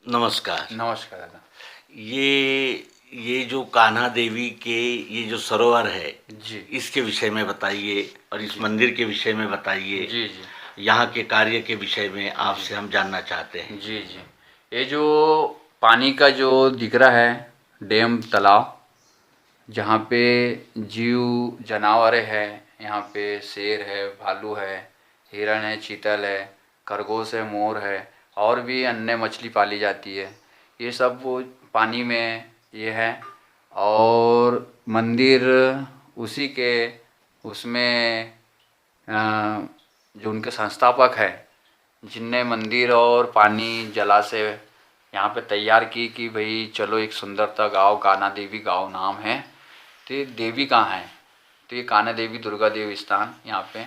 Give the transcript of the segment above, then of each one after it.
नमस्कार। नमस्कार दादा। ये जो कान्हा देवी के ये जो सरोवर है, जी इसके विषय में बताइए और इस जी मंदिर के विषय में बताइए। जी जी यहाँ के कार्य के विषय में जी आपसे हम जानना चाहते हैं। जी जी। ये जो पानी का जो दिख रहा है, डैम तालाब, जहाँ पे जीव जानवर है, यहाँ पे शेर है, भालू है, हिरण है, चीतल है, खरगोश है, मोर है, और भी अन्य मछली पाली जाती है। ये सब वो पानी में ये है। और मंदिर उसी के उसमें जो उनके संस्थापक है, जिनने मंदिर और पानी जलाशय यहाँ पे तैयार की कि भाई चलो एक सुंदरता गाँव, कान्हा देवी गाँव नाम है। तो ये देवी कहाँ है? तो ये कान्हा देवी दुर्गा देवी स्थान यहाँ पे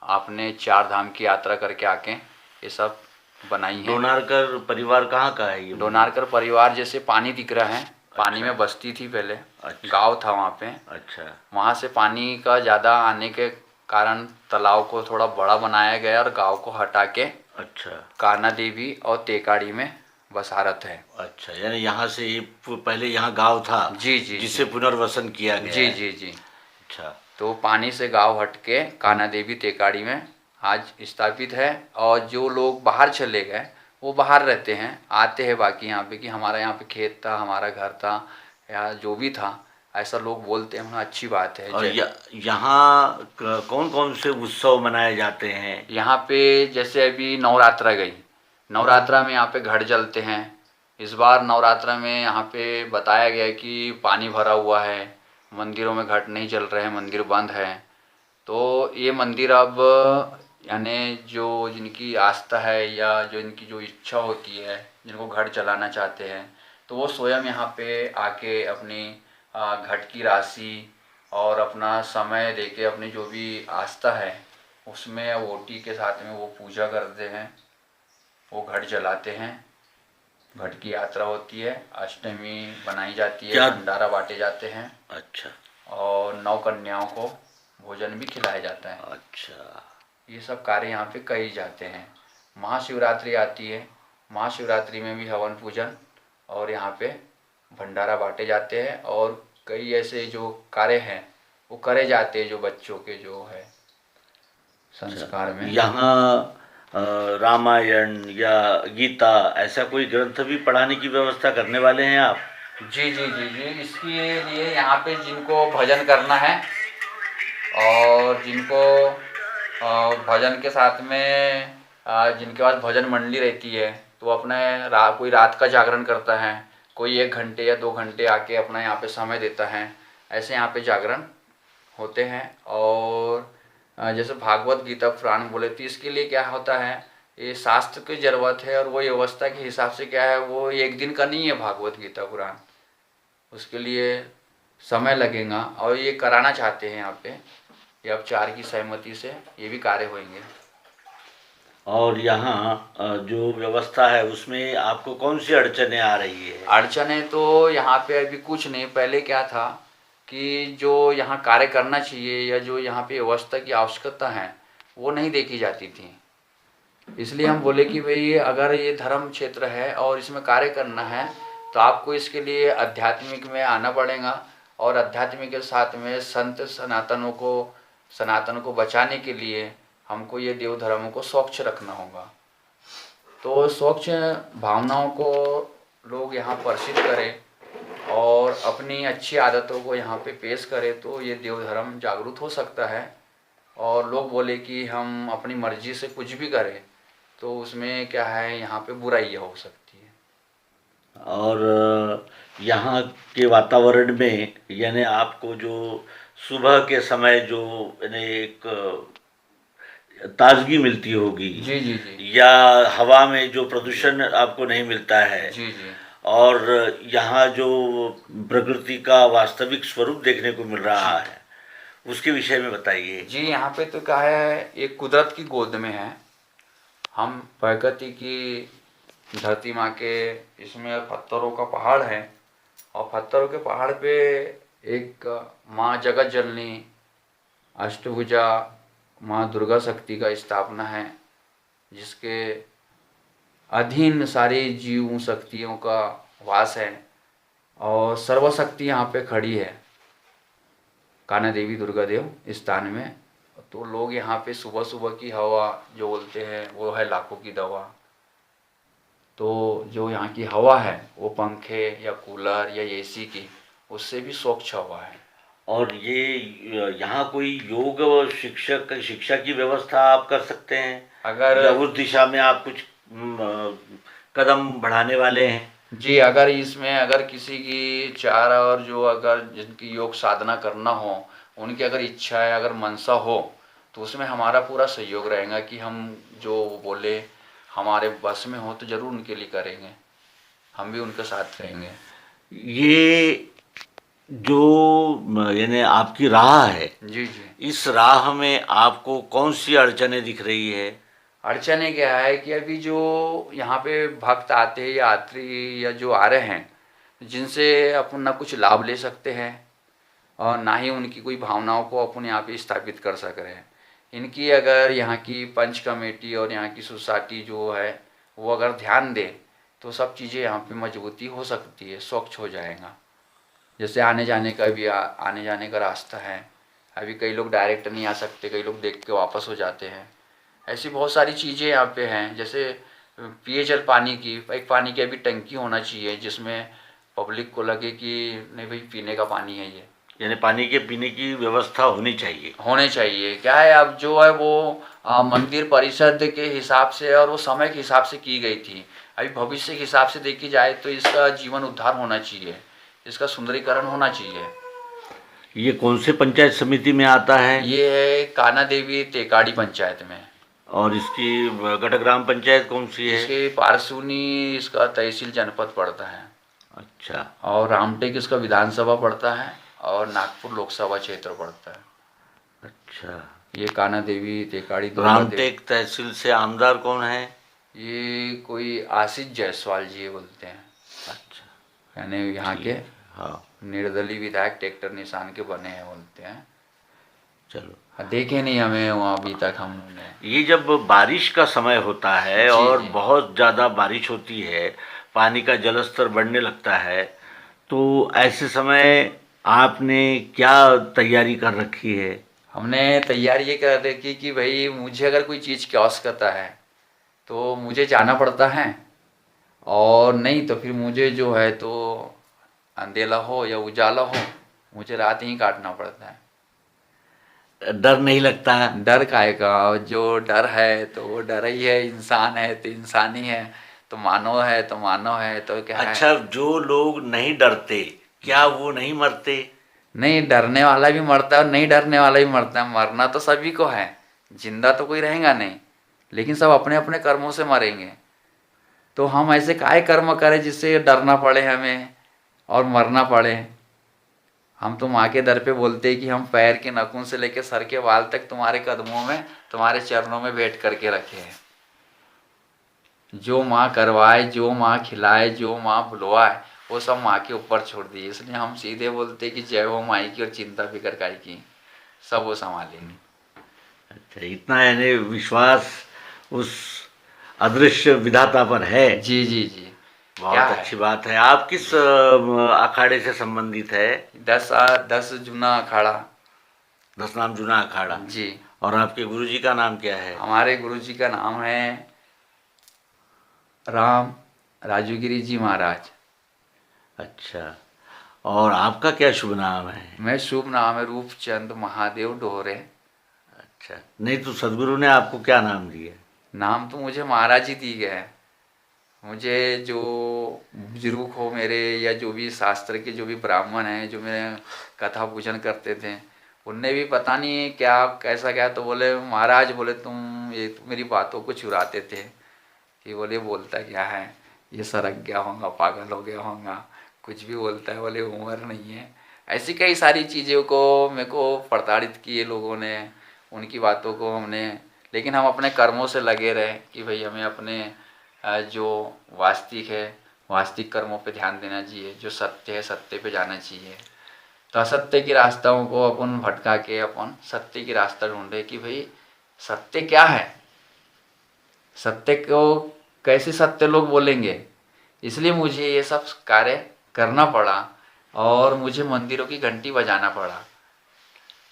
आपने चार धाम की यात्रा करके आके ये सब बनाई हैं। डोनारकर परिवार कहाँ का है ये मंदिर? डोनारकर परिवार जैसे पानी दिख रहा है, पानी अच्छा। में बस्ती थी पहले, अच्छा। गांव था वहाँ पे। अच्छा। वहाँ से पानी का ज़्यादा आने के कारण तालाब को थोड़ा बड़ा बनाया गया और गांव को हटा के अच्छा। कान्हा देवी और तेकाड़ी में बसारत है। अच्छा, यानी यहाँ से ये पहले यहाँ गांव था जी जी जिसे जी पुनर्वसन किया गया जी है। जी जी। अच्छा। तो पानी से गांव हट के कान्हा देवी तेकाड़ी में आज स्थापित है। और जो लोग बाहर चले गए वो बाहर रहते हैं, आते हैं बाकी यहाँ पे कि हमारा यहाँ पे खेत था, हमारा घर था, या जो भी था, ऐसा लोग बोलते हैं। अच्छी बात है। और जय। यहाँ कौन कौन से उत्सव मनाए जाते हैं? यहाँ पे जैसे अभी नवरात्रा गई, नवरात्रा में यहाँ पे घट जलते हैं। इस बार नवरात्रा में यहाँ पे बताया गया है कि पानी भरा हुआ है, मंदिरों में घट नहीं जल रहे हैं, मंदिर बंद है। तो ये मंदिर अब यानी जो जिनकी आस्था है या जो इनकी जो इच्छा होती है, जिनको घट जलाना चाहते हैं, तो वो स्वयं यहाँ पे आके अपनी घट की राशि और अपना समय देके अपनी जो भी आस्था है उसमें वोटी के साथ में वो पूजा करते हैं, वो घट जलाते हैं। घट की यात्रा होती है, अष्टमी बनाई जाती है, क्या? भंडारा बांटे जाते हैं अच्छा। और नौ कन्याओं को भोजन भी खिलाया जाता है। अच्छा। ये सब कार्य यहाँ पे करी जाते हैं। महाशिवरात्रि आती है, महाशिवरात्रि में भी हवन पूजन और यहाँ पे भंडारा बांटे जाते हैं। और कई ऐसे जो कार्य हैं वो करे जाते हैं, जो बच्चों के जो है अच्छा। संस्कार में। यहाँ रामायण या गीता ऐसा कोई ग्रंथ भी पढ़ाने की व्यवस्था करने वाले हैं आप? जी जी जी जी। इसके लिए यहाँ पे जिनको भजन करना है और जिनको भजन के साथ में जिनके पास भजन मंडली रहती है, तो अपने कोई रात का जागरण करता है, कोई 1 घंटे या 2 घंटे आके अपना यहाँ पे समय देता है। ऐसे यहाँ पे जागरण होते हैं। और जैसे भागवत गीता पुराण बोले, तो इसके लिए क्या होता है, ये शास्त्र की जरूरत है। और वो व्यवस्था के हिसाब से क्या है, वो एक दिन का नहीं है भागवत गीता पुराण, उसके लिए समय लगेगा। और ये कराना चाहते हैं यहाँ पे, ये अब 4 की सहमति से ये भी कार्य होंगे। और यहाँ जो व्यवस्था है उसमें आपको कौन सी अड़चनें आ रही है? अड़चनें तो यहाँ पे अभी कुछ नहीं। पहले क्या था कि जो यहाँ कार्य करना चाहिए या जो यहाँ पे व्यवस्था की आवश्यकता है वो नहीं देखी जाती थी। इसलिए हम बोले कि भाई अगर ये धर्म क्षेत्र है और इसमें कार्य करना है, तो आपको इसके लिए आध्यात्मिक में आना पड़ेगा। और आध्यात्मिक के साथ में संत सनातन को बचाने के लिए हमको ये देव धर्म को स्वच्छ रखना होगा। तो स्वच्छ भावनाओं को लोग यहाँ प्रसिद्ध करें और अपनी अच्छी आदतों को यहाँ पे पेश करें, तो ये देव धर्म जागरूक हो सकता है। और लोग बोले कि हम अपनी मर्जी से कुछ भी करें, तो उसमें क्या है, यहाँ पे बुराइयाँ हो सकती है। और यहाँ के वातावरण में यानी आपको जो सुबह के समय जो यानी एक ताजगी मिलती होगी, जी जी जी या हवा में जो जी प्रदूषण आपको नहीं मिलता है, जी जी और यहाँ जो प्रकृति का वास्तविक स्वरूप देखने को मिल रहा जी है उसके विषय में बताइए। जी। यहाँ पे तो क्या है, एक कुदरत की गोद में है हम, प्रकृति की धरती माँ के, इसमें पत्थरों का पहाड़ है। और पत्थरों के पहाड़ पे एक माँ जगत जननी अष्टभुजा माँ दुर्गा शक्ति का स्थापना है, जिसके अधीन सारी जीव शक्तियों का वास है और सर्वशक्ति यहाँ पे खड़ी है कान्हा देवी दुर्गा देव स्थान में। तो लोग यहाँ पे सुबह सुबह की हवा जो बोलते हैं वो है लाखों की दवा। तो जो यहाँ की हवा है वो पंखे या कूलर या एसी की उससे भी स्वच्छ हवा है। और ये यहाँ कोई योग शिक्षा की व्यवस्था आप कर सकते हैं, अगर या उस दिशा में आप कुछ कदम बढ़ाने वाले हैं? जी, अगर इसमें अगर किसी की चार और जो अगर जिनकी योग साधना करना हो उनकी अगर इच्छा है अगर मनसा हो तो उसमें हमारा पूरा सहयोग रहेगा कि हम जो बोले हमारे बस में हो तो ज़रूर उनके लिए करेंगे, हम भी उनके साथ रहेंगे। ये जो यानी आपकी राह है, जी जी। इस राह में आपको कौन सी अड़चनें दिख रही है? अड़चने क्या है कि अभी जो यहाँ पे भक्त आते हैं या यात्री या जो आ रहे हैं जिनसे अपन ना कुछ लाभ ले सकते हैं और ना ही उनकी कोई भावनाओं को अपन यहाँ पे स्थापित कर सक रहे हैं। इनकी अगर यहाँ की पंच कमेटी और यहाँ की सोसाइटी जो है वो अगर ध्यान दे तो सब चीज़ें यहाँ पे मजबूती हो सकती है, स्वच्छ हो जाएगा। जैसे आने जाने का भी आने जाने का रास्ता है, अभी कई लोग डायरेक्ट नहीं आ सकते, कई लोग देख के वापस हो जाते हैं। ऐसी बहुत सारी चीज़ें यहाँ पे हैं, जैसे पेयजल पानी की एक पानी की अभी टंकी होना चाहिए जिसमें पब्लिक को लगे कि नहीं भाई पीने का पानी है, ये यानी पानी के पीने की व्यवस्था होनी चाहिए। होने चाहिए। क्या है अब जो है वो मंदिर परिषद के हिसाब से और वो समय के हिसाब से की गई थी। अभी भविष्य के हिसाब से देखी जाए तो इसका जीवन उद्धार होना चाहिए, इसका सुंदरीकरण होना चाहिए। ये कौन से पंचायत समिति में आता है? ये है कान्हा देवी टेकाड़ी पंचायत में। और इसकी गढ़ग्राम पंचायत कौन सी है? इसके पारसूनी इसका तहसील जनपद पड़ता है। अच्छा। और रामटेक इसका विधानसभा पड़ता है और नागपुर लोकसभा क्षेत्र पड़ता है। अच्छा। ये कान्हा देवी टेकाड़ी रामटेक तहसील से आमदार कौन है? ये कोई आशीष जायसवाल जी बोलते हैं। अच्छा। यानी यहाँ के हाँ, निर्दलीय विधायक ट्रैक्टर निशान के बने हैं बोलते हैं। चलो, देखे नहीं हमें वहाँ अभी तक हमने। ये जब बारिश का समय होता है जी, और जी। बहुत ज़्यादा बारिश होती है, पानी का जलस्तर बढ़ने लगता है, तो ऐसे समय आपने क्या तैयारी कर रखी है? हमने तैयारी ये कर रखी कि भाई मुझे अगर कोई चीज़ की आवश्यकता है तो मुझे जाना पड़ता है, और नहीं तो फिर मुझे जो है तो अंधेला हो या उजाला हो मुझे रात ही काटना पड़ता है। डर नहीं लगता है? डर काहे का, जो डर है तो वो डर ही है, इंसान है तो इंसान ही है, तो मानव है तो मानव है, तो क्या है। अच्छा, जो लोग नहीं डरते क्या वो नहीं मरते? नहीं, डरने वाला भी मरता है और नहीं डरने वाला भी मरता है। मरना तो सभी को है, जिंदा तो कोई रहेगा नहीं, लेकिन सब अपने अपने कर्मों से मरेंगे। तो हम ऐसे काहे कर्म करें जिससे डरना पड़े हमें और मरना पड़े। हम तो माँ के दर पे बोलते हैं कि हम पैर के नाखून से लेकर सर के बाल तक तुम्हारे कदमों में तुम्हारे चरणों में बैठ करके रखे हैं। जो माँ करवाए, जो माँ खिलाए, जो माँ बुलवाए वो सब माँ के ऊपर छोड़ दिए। इसलिए हम सीधे बोलते कि जय हो माई की और चिंता फिकर काय की, सब वो संभालेंगे। अच्छा, इतना यानी विश्वास उस अदृश्य विधाता पर है। जी जी जी। बहुत अच्छी बात है। आप किस अखाड़े से संबंधित है? 10 जूना अखाड़ा। 10 नाम जूना अखाड़ा जी। और आपके गुरुजी का नाम क्या है? हमारे गुरुजी का नाम है राम राजूगिरी जी महाराज। अच्छा, और आपका क्या शुभ नाम है? मैं शुभ नाम है रूपचंद महादेव डोहरे। अच्छा, नहीं तो सदगुरु ने आपको क्या नाम दिया? नाम तो मुझे महाराज ही दी गया है। मुझे जो बुजुर्ग हो मेरे या जो भी शास्त्र के जो भी ब्राह्मण हैं जो मेरे कथा पूजन करते थे उनने भी पता नहीं क्या कैसा क्या, तो बोले महाराज बोले तुम ये मेरी बातों को चुराते थे कि बोले बोलता क्या है, ये सरक गया होगा, पागल हो गया होगा, कुछ भी बोलता है, बोले उम्र नहीं है। ऐसी कई सारी चीज़ों को मेरे को प्रताड़ित किए लोगों ने, उनकी बातों को हमने, लेकिन हम अपने कर्मों से लगे रहे कि भाई हमें अपने जो वास्तविक है वास्तविक कर्मों पे ध्यान देना चाहिए, जो सत्य है सत्य पे जाना चाहिए। तो असत्य की रास्ताओं को अपन भटका के अपन सत्य की रास्ता ढूंढे कि भाई सत्य क्या है, सत्य को कैसे सत्य लोग बोलेंगे। इसलिए मुझे ये सब कार्य करना पड़ा और मुझे मंदिरों की घंटी बजाना पड़ा।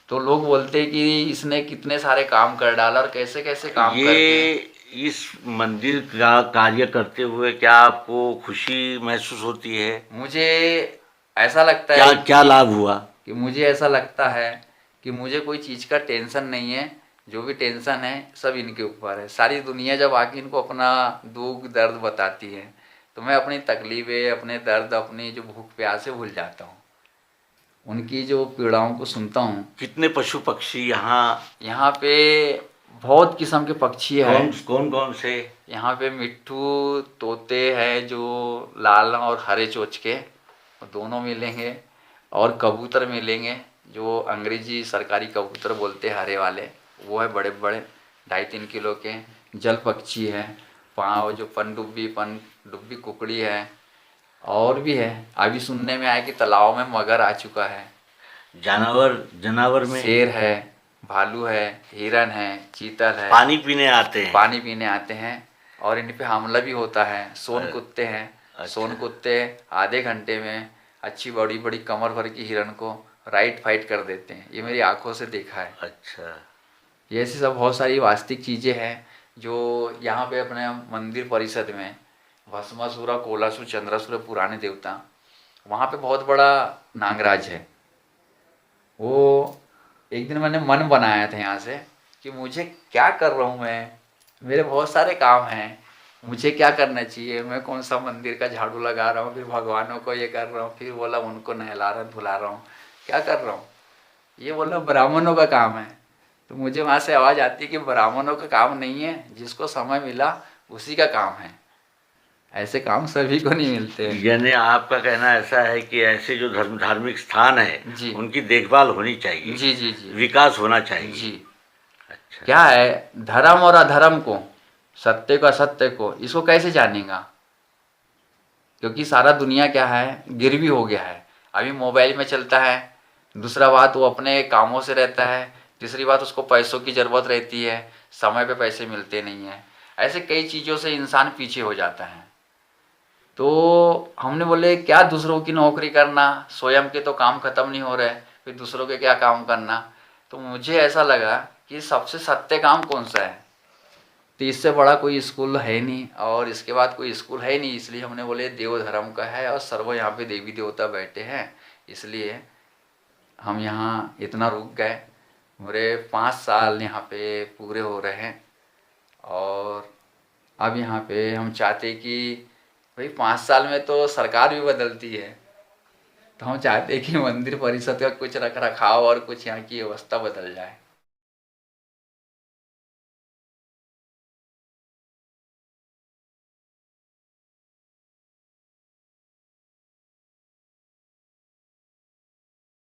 तो लोग बोलते हैं कि इसने कितने सारे काम कर डाला और कैसे कैसे काम करके। ये इस मंदिर का कार्य करते हुए क्या आपको खुशी महसूस होती है? मुझे ऐसा लगता क्या है क्या लाभ हुआ? कि मुझे ऐसा लगता है कि मुझे कोई चीज़ का टेंशन नहीं है। जो भी टेंशन है सब इनके ऊपर है। सारी दुनिया जब आके इनको अपना दुख दर्द बताती है तो मैं अपनी तकलीफ़ें, अपने दर्द, अपनी जो भूख प्यास है भूल जाता हूँ। उनकी जो पीड़ाओं को सुनता हूँ। कितने पशु पक्षी यहाँ? यहाँ पे बहुत किस्म के पक्षी कौन हैं। कौन कौन से? यहाँ पे मिट्ठू, तोते हैं जो लाल और हरे चोच के, दोनों मिलेंगे। और कबूतर मिलेंगे जो अंग्रेजी सरकारी कबूतर बोलते हैं, हरे वाले, वो है बड़े बड़े 2.5-3 किलो के। जल पक्षी है, पाँव जो पनडुब्बी कुकड़ी है, और भी है। अभी सुनने में आया कि तालाब में मगर आ चुका है। जानवर जानवर में शेर है, भालू है, हिरन है, चीतल है। पानी पीने आते हैं? पानी पीने आते हैं और इन पे हमला भी होता है। सोन कुत्ते हैं। अच्छा। सोन कुत्ते आधे घंटे में अच्छी बड़ी बड़ी कमर भर की हिरन को राइट फाइट कर देते हैं। ये मेरी आंखों से देखा है। अच्छा। ये ऐसी सब बहुत सारी वास्तविक चीज़ें हैं जो यहाँ पे अपने मंदिर परिषद में भस्मासुर, कोलासुर, चंद्रासुर पुराने देवता, वहाँ पे बहुत बड़ा नागराज है। वो एक दिन मैंने मन बनाया था यहाँ से कि मुझे क्या कर रहा हूँ मैं, मेरे बहुत सारे काम हैं, मुझे क्या करना चाहिए। मैं कौन सा मंदिर का झाड़ू लगा रहा हूँ, फिर भगवानों को ये कर रहा हूँ, फिर बोला उनको नहला रहा धुला रहा हूँ, क्या कर रहा हूँ। ये बोला ब्राह्मणों का काम है। तो मुझे वहाँ से आवाज़ आती है कि ब्राह्मणों का काम नहीं है, जिसको समय मिला उसी का काम है। ऐसे काम सभी को नहीं मिलते हैं। यानी आपका कहना ऐसा है कि ऐसे जो धार्मिक स्थान है जी उनकी देखभाल होनी चाहिए, जी जी जी विकास होना चाहिए। जी। अच्छा। क्या है, धर्म और अधर्म को, सत्य को असत्य को, इसको कैसे जानेगा। क्योंकि सारा दुनिया क्या है, गिरवी हो गया है। अभी मोबाइल में चलता है, दूसरा बात वो अपने कामों से रहता है, तीसरी बात उसको पैसों की ज़रूरत रहती है, समय पे पैसे मिलते नहीं हैं। ऐसे कई चीज़ों से इंसान पीछे हो जाता है। तो हमने बोले क्या दूसरों की नौकरी करना, स्वयं के तो काम खत्म नहीं हो रहे, फिर दूसरों के क्या काम करना। तो मुझे ऐसा लगा कि सबसे सत्य काम कौन सा है। तो इससे बड़ा कोई स्कूल है नहीं और इसके बाद कोई स्कूल है नहीं। इसलिए हमने बोले देव धर्म का है और सर्व यहाँ पे देवी देवता बैठे हैं, इसलिए हम यहाँ इतना रुक गए। मेरे 5 साल यहाँ पे पूरे हो रहे हैं और अब यहाँ पे हम चाहते कि भाई 5 साल में तो सरकार भी बदलती है, तो हम चाहते कि मंदिर परिषद का कुछ रख रखाव और कुछ यहाँ की व्यवस्था बदल जाए।